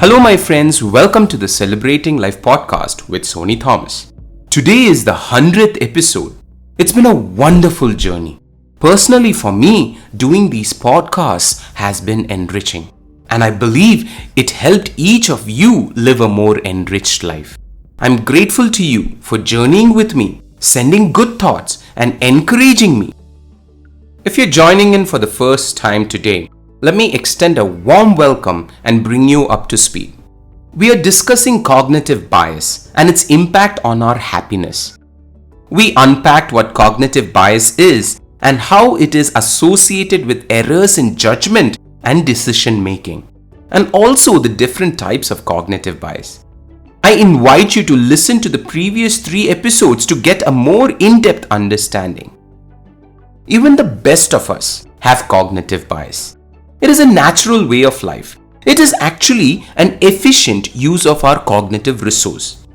Hello my friends, welcome to the Celebrating Life podcast with Sony Thomas. Today is the 100th episode. It's been a wonderful journey. Personally for me, doing these podcasts has been enriching. And I believe it helped each of you live a more enriched life. I'm grateful to you for journeying with me, sending good thoughts and encouraging me. If you're joining in for the first time today, let me extend a warm welcome and bring you up to speed. We are discussing cognitive bias and its impact on our happiness. We unpacked what cognitive bias is and how it is associated with errors in judgment and decision making, and also the different types of cognitive bias. I invite you to listen to the previous 3 episodes to get a more in-depth understanding. Even the best of us have cognitive bias. It is a natural way of life. It is actually an efficient use of our cognitive resource.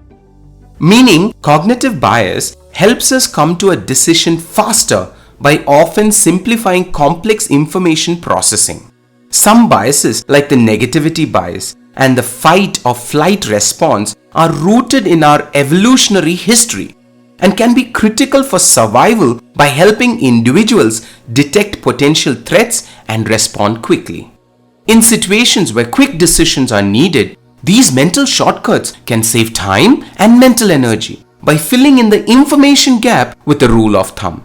Meaning, cognitive bias helps us come to a decision faster by often simplifying complex information processing. Some biases, like the negativity bias and the fight or flight response, are rooted in our evolutionary history and can be critical for survival by helping individuals detect potential threats and respond quickly. In situations where quick decisions are needed, these mental shortcuts can save time and mental energy by filling in the information gap with a rule of thumb.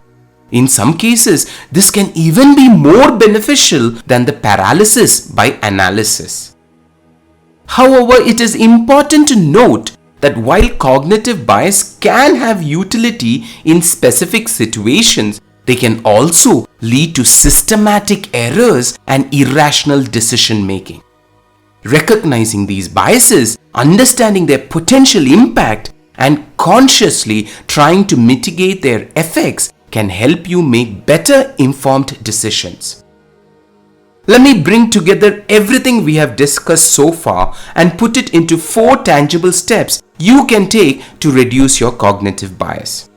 In some cases, this can even be more beneficial than the paralysis by analysis. However, it is important to note that while cognitive bias can have utility in specific situations, they can also lead to systematic errors and irrational decision making. Recognizing these biases, understanding their potential impact, and consciously trying to mitigate their effects can help you make better informed decisions. Let me bring together everything we have discussed so far and put it into 4 tangible steps you can take to reduce your cognitive bias.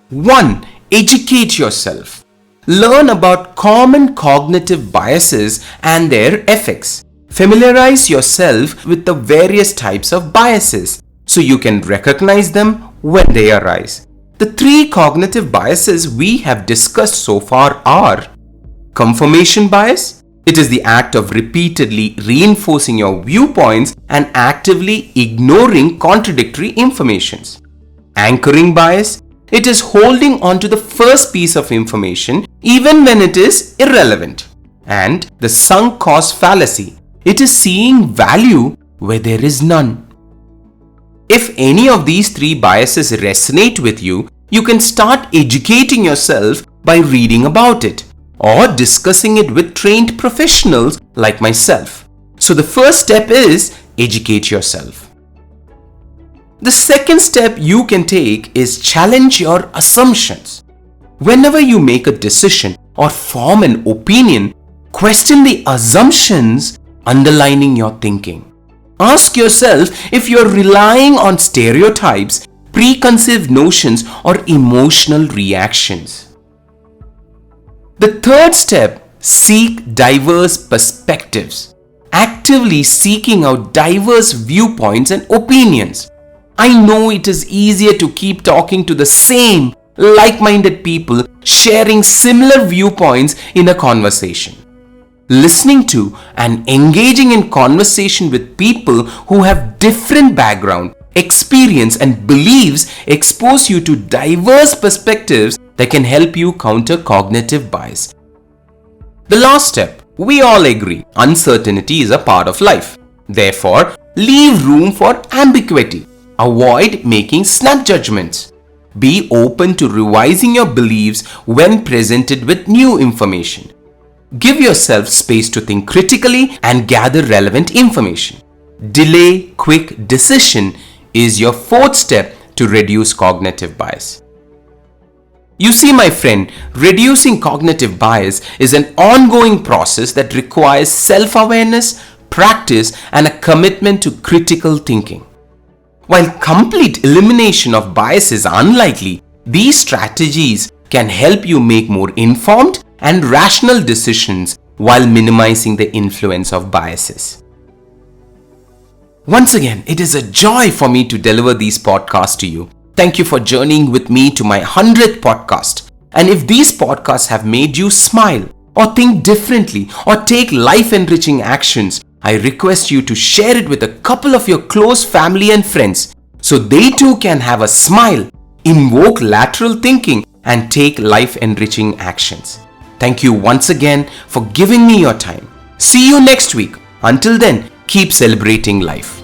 1. Educate yourself. Learn about common cognitive biases and their effects. Familiarize yourself with the various types of biases so you can recognize them when they arise. The 3 cognitive biases we have discussed so far are confirmation bias. It is the act of repeatedly reinforcing your viewpoints and actively ignoring contradictory informations. Anchoring bias. It is holding on to the first piece of information even when it is irrelevant. And the sunk cost fallacy. It is seeing value where there is none. If any of these 3 biases resonate with you, you can start educating yourself by reading about it or discussing it with trained professionals like myself. So the first step is educate yourself. The second step you can take is challenge your assumptions. Whenever you make a decision or form an opinion, question the assumptions underlining your thinking. Ask yourself if you're relying on stereotypes, preconceived notions, or emotional reactions. The third step, seek diverse perspectives. Actively seeking out diverse viewpoints and opinions. I know it is easier to keep talking to the same like-minded people sharing similar viewpoints in a conversation. Listening to and engaging in conversation with people who have different background, experience and beliefs expose you to diverse perspectives that can help you counter cognitive bias. The last step, we all agree, uncertainty is a part of life. Therefore, leave room for ambiguity. Avoid making snap judgments. Be open to revising your beliefs when presented with new information. Give yourself space to think critically and gather relevant information. Delay quick decision is your 4th step to reduce cognitive bias. You see, my friend, reducing cognitive bias is an ongoing process that requires self-awareness, practice, and a commitment to critical thinking. While complete elimination of bias is unlikely, these strategies can help you make more informed and rational decisions while minimizing the influence of biases. Once again, it is a joy for me to deliver these podcasts to you. Thank you for journeying with me to my 100th podcast. And if these podcasts have made you smile or think differently or take life-enriching actions, I request you to share it with a couple of your close family and friends so they too can have a smile, invoke lateral thinking, and take life-enriching actions. Thank you once again for giving me your time. See you next week. Until then, keep celebrating life.